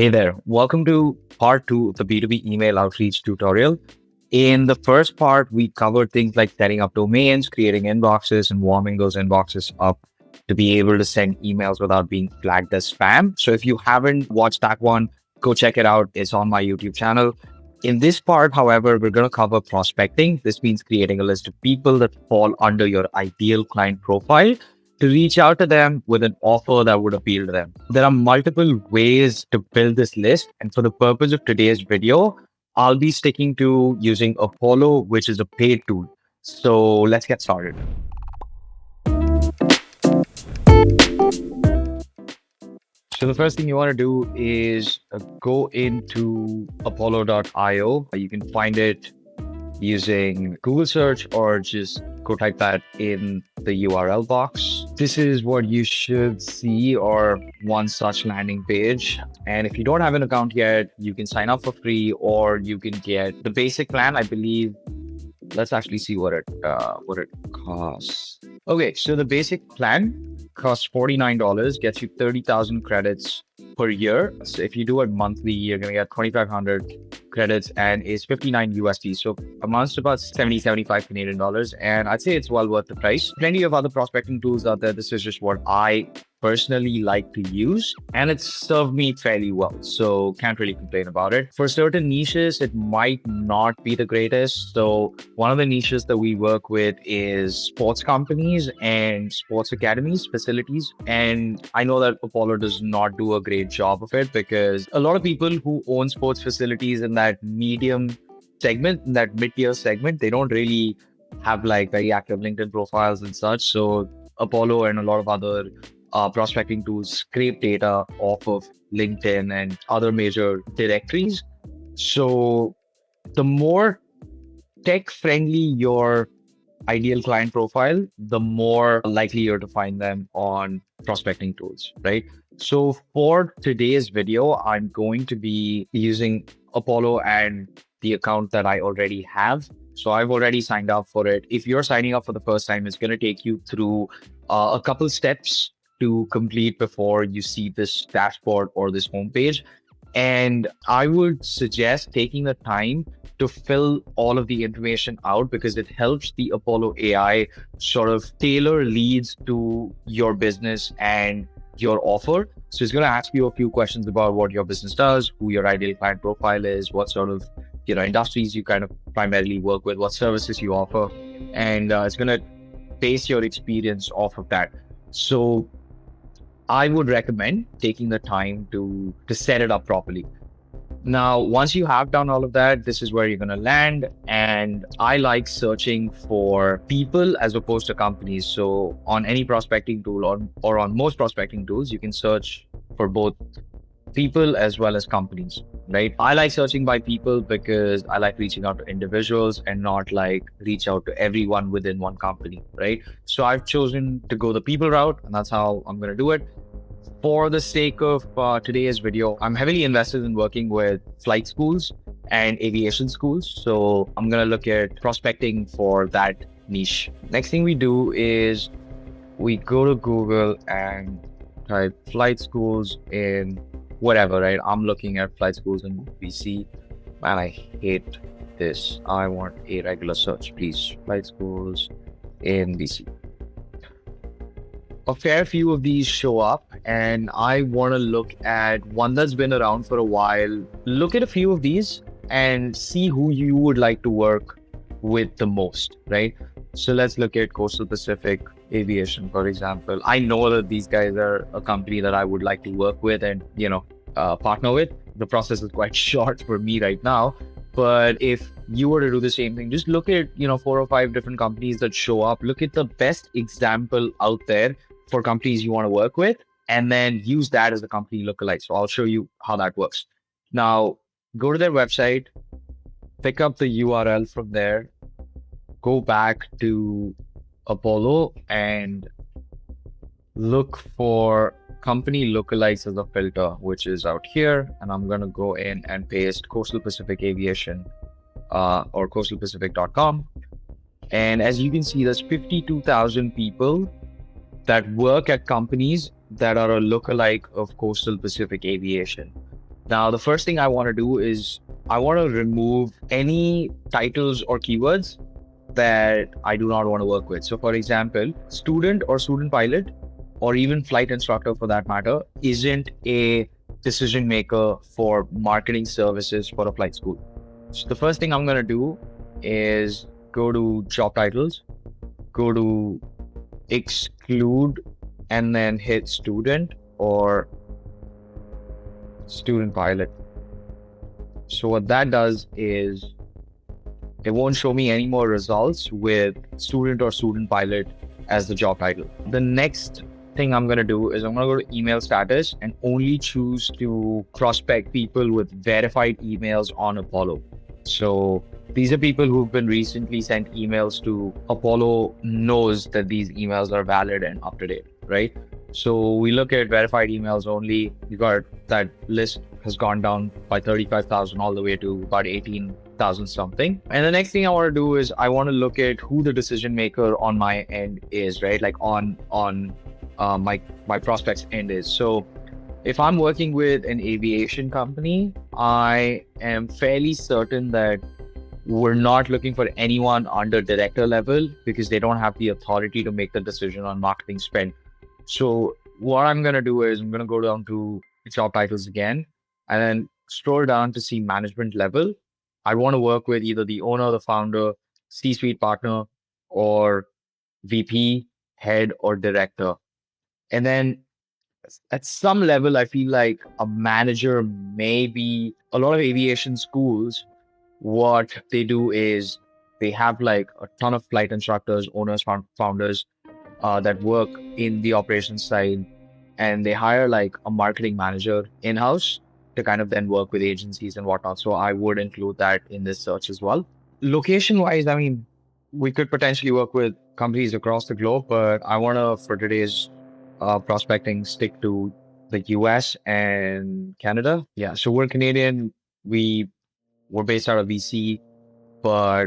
Hey there, welcome to part two of the B2B email outreach tutorial. In the first part, we covered things like setting up domains, creating inboxes, and warming those inboxes up to be able to send emails without being flagged as spam. So if you haven't watched that one, go check it out. It's on my YouTube channel. In this part, however, we're going to cover prospecting. This means creating a list of people that fall under your ideal client profile to reach out to them with an offer that would appeal to them. There are multiple ways to build this list. And for the purpose of today's video, I'll be sticking to using Apollo, which is a paid tool. So let's get started. So the first thing you want to do is go into apollo.io. You can find it using Google search or just go type that in the URL box. This is what you should see or one such landing page. And if you don't have an account yet, you can sign up for free or you can get the basic plan. I believe, let's actually see what it costs. Okay, so the basic plan costs $49, gets you 30,000 credits per year. So if you do it monthly, you're going to get 2,500 credits and is 59 USD. So amounts to about 75 Canadian dollars. And I'd say it's well worth the price. Plenty of other prospecting tools out there. This is just what I personally like to use, and it's served me fairly well, so can't really complain about it. For certain niches, it might not be the greatest. So one of the niches that we work with is sports companies and sports academies, facilities. And I know that Apollo does not do a great job of it because a lot of people who own sports facilities in that medium segment, in that mid-tier segment, they don't really have like very active LinkedIn profiles and such. So Apollo and a lot of other prospecting tools scrape data off of LinkedIn and other major directories. So the more tech friendly your ideal client profile, the more likely you're to find them on prospecting tools, right? So for today's video, I'm going to be using Apollo and the account that I already have. So I've already signed up for it. If you're signing up for the first time, it's going to take you through a couple steps to complete before you see this dashboard or this homepage. And I would suggest taking the time to fill all of the information out because it helps the Apollo AI sort of tailor leads to your business and your offer. So it's going to ask you a few questions about what your business does, who your ideal client profile is, what sort of industries you kind of primarily work with, what services you offer, and it's going to base your experience off of that. So I would recommend taking the time to set it up properly. Now, once you have done all of that, this is where you're going to land. And I like searching for people as opposed to companies. So on any prospecting tool or on most prospecting tools, you can search for both people as well as companies, right? I like searching by people because I like reaching out to individuals and not like reach out to everyone within one company, right? So I've chosen to go the people route, and that's how I'm going to do it. For the sake of today's video, I'm heavily invested in working with flight schools and aviation schools. So I'm going to look at prospecting for that niche. Next thing we do is we go to Google and type flight schools in whatever, right? I'm looking at flight schools in BC. Man, I hate this. I want a regular search, please. Flight schools in BC. A fair few of these show up, and I want to look at one that's been around for a while. Look at a few of these and see who you would like to work with the most, right? So let's look at Coastal Pacific Aviation, for example. I know that these guys are a company that I would like to work with and, partner with. The process is quite short for me right now. But if you were to do the same thing, just look at, 4 or 5 different companies that show up. Look at the best example out there for companies you want to work with, and then use that as the company lookalike. So I'll show you how that works. Now, go to their website, pick up the URL from there, go back to Apollo and look for company lookalikes as a filter, which is out here. And I'm going to go in and paste Coastal Pacific Aviation or coastalpacific.com. And as you can see, there's 52,000 people that work at companies that are a lookalike of Coastal Pacific Aviation. Now, the first thing I want to do is I want to remove any titles or keywords that I do not want to work with. So, for example, student or student pilot, or even flight instructor for that matter, isn't a decision maker for marketing services for a flight school. So, the first thing I'm going to do is go to job titles, go to exclude, and then hit student or student pilot. So, what that does is it won't show me any more results with student or student pilot as the job title. The next thing I'm going to do is I'm going to go to email status and only choose to prospect people with verified emails on Apollo. So these are people who've been recently sent emails to Apollo, knows that these emails are valid and up to date, right? So we look at verified emails only. You got that list has gone down by 35,000 all the way to about 18,000 something. And the next thing I want to do is I want to look at who the decision maker on my end is, right? Like on my prospect's end is. So if I'm working with an aviation company, I am fairly certain that we're not looking for anyone under director level because they don't have the authority to make the decision on marketing spend. So what I'm going to do is I'm going to go down to job titles again and then scroll down to see management level. I want to work with either the owner, the founder, C-suite partner, or VP, head, or director. And then at some level, I feel like a manager may be a lot of aviation schools. What they do is they have like a ton of flight instructors, owners, founders that work in the operations side, and they hire like a marketing manager in-house to kind of then work with agencies and whatnot. So I would include that in this search as well. Location-wise, I mean, we could potentially work with companies across the globe, but I want to, for today's prospecting, stick to the US and Canada. Yeah, so we're Canadian. We're based out of BC, but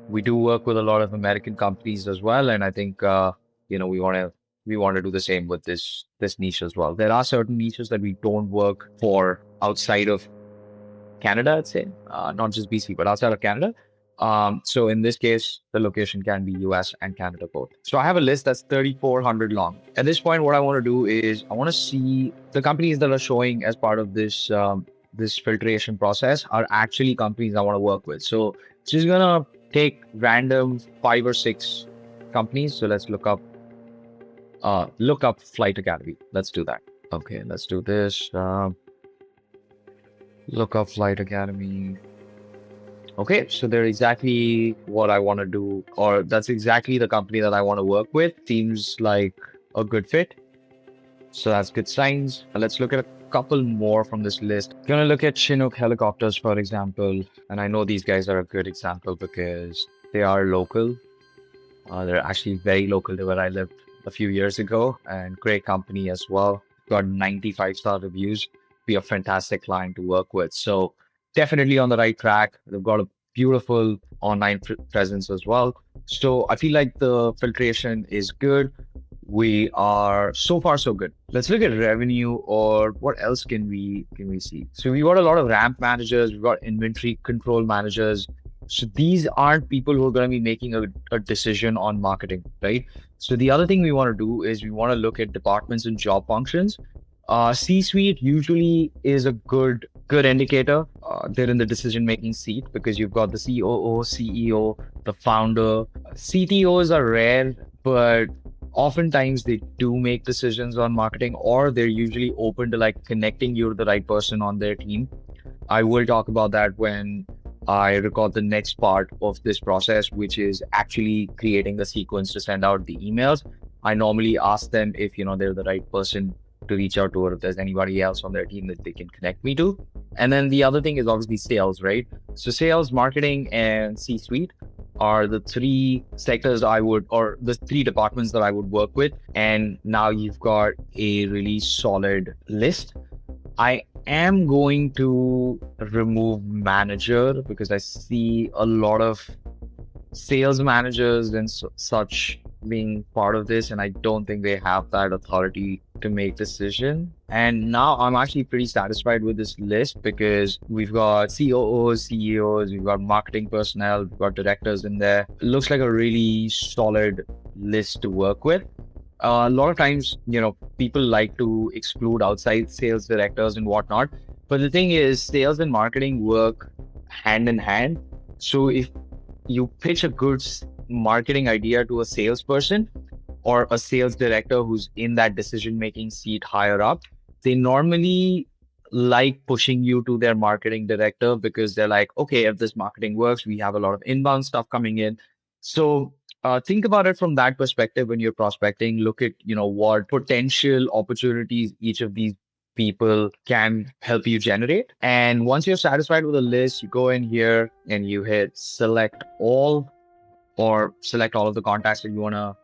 we do work with a lot of American companies as well. And I think we want to do the same with this niche as well. There are certain niches that we don't work for outside of Canada, I'd say, not just BC, but outside of Canada. So in this case, the location can be US and Canada both. So I have a list that's 3,400 long. At this point, what I want to do is I want to see the companies that are showing as part of this filtration process are actually companies I want to work with. So just gonna take random 5 or 6 companies. So let's look up Flight Academy. Let's do that. Okay, let's do this. Look up Flight Academy. Okay, so they're exactly what I want to do, or that's exactly the company that I want to work with. Seems like a good fit. So that's good signs. Let's look at a couple more from this list. Gonna look at Chinook Helicopters, for example. And I know these guys are a good example because they are local. They're actually very local to where I lived a few years ago, and great company as well. Got 95-star reviews. Be a fantastic client to work with. So definitely on the right track. They've got a beautiful online presence as well. So I feel like the filtration is good. We are so far so good. Let's look at revenue, or what else can we see? So we got a lot of ramp managers, we've got inventory control managers. So these aren't people who are going to be making a decision on marketing, right? So the other thing we want to do is we want to look at departments and job functions. C-suite usually is a good indicator. They're in the decision-making seat because you've got the COO, CEO, the founder. CTOs are rare, but oftentimes they do make decisions on marketing, or they're usually open to like connecting you to the right person on their team. I will talk about that when I record the next part of this process, which is actually creating the sequence to send out the emails. I normally ask them if they're the right person to reach out to, or if there's anybody else on their team that they can connect me to. And then the other thing is obviously sales, right? So sales, marketing, and C-suite are the 3 sectors or the 3 departments that I would work with. And now you've got a really solid list. I am going to remove manager because I see a lot of sales managers and such being part of this, and I don't think they have that authority to make decision. And now I'm actually pretty satisfied with this list because we've got COOs, CEOs, we've got marketing personnel, we've got directors in there. It looks like a really solid list to work with. A lot of times, people like to exclude outside sales directors and whatnot. But the thing is, sales and marketing work hand in hand. So if you pitch a good marketing idea to a salesperson or a sales director who's in that decision making seat higher up, they normally like pushing you to their marketing director because they're like, okay, if this marketing works, we have a lot of inbound stuff coming in. So think about it from that perspective when you're prospecting. Look at what potential opportunities each of these people can help you generate. And once you're satisfied with the list, you go in here and you hit select all, or select all of the contacts that you wanna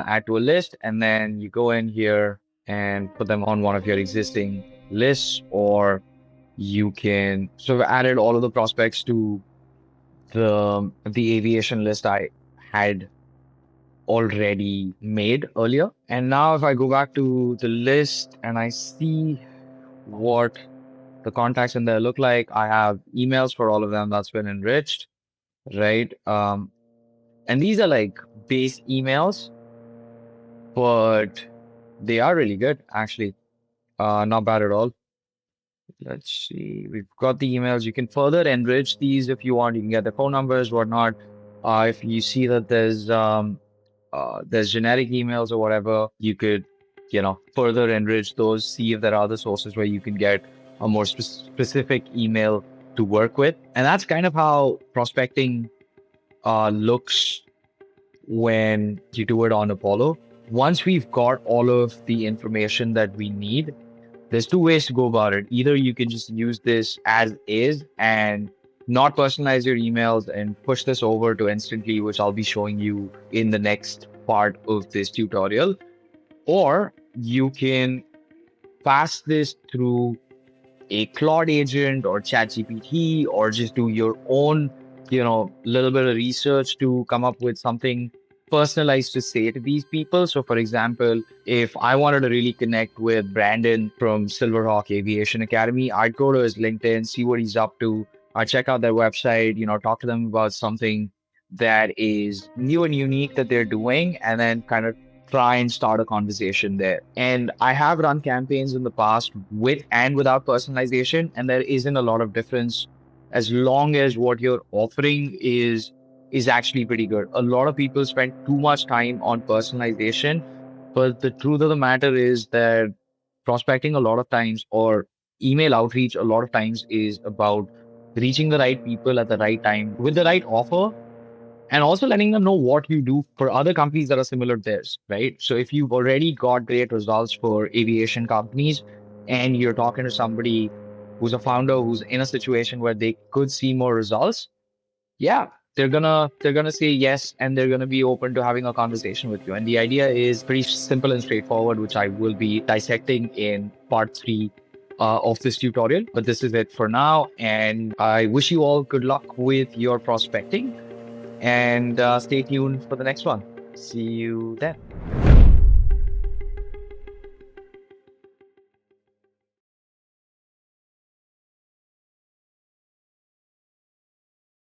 add to a list, and then you go in here and put them on one of your existing lists, or you can sort of added all of the prospects to the aviation list I had already made earlier. And now if I go back to the list and I see what the contacts in there look like, I have emails for all of them that's been enriched, right? And these are like base emails, but they are really good, actually. Not bad at all. Let's see. We've got the emails. You can further enrich these if you want. You can get the phone numbers, whatnot. If you see that there's generic emails or whatever, you could, further enrich those, see if there are other sources where you can get a more specific email to work with. And that's kind of how prospecting looks when you do it on Apollo. Once we've got all of the information that we need, there's two ways to go about it. Either you can just use this as is and not personalize your emails and push this over to Instantly, which I'll be showing you in the next part of this tutorial, or you can pass this through a Claude agent or ChatGPT, or just do your own, little bit of research to come up with something personalized to say to these people. So for example, if I wanted to really connect with Brandon from Silverhawk Aviation Academy, I'd go to his LinkedIn, see what he's up to. I'd check out their website, talk to them about something that is new and unique that they're doing, and then kind of try and start a conversation there. And I have run campaigns in the past with and without personalization, and there isn't a lot of difference as long as what you're offering is actually pretty good. A lot of people spend too much time on personalization, but the truth of the matter is that prospecting a lot of times, or email outreach a lot of times, is about reaching the right people at the right time with the right offer, and also letting them know what you do for other companies that are similar to theirs, right? So if you've already got great results for aviation companies and you're talking to somebody who's a founder who's in a situation where they could see more results, yeah, they're gonna say yes, and they're gonna be open to having a conversation with you. And the idea is pretty simple and straightforward, which I will be dissecting in part 3 of this tutorial. But this is it for now, and I wish you all good luck with your prospecting, and stay tuned for the next one. See you then.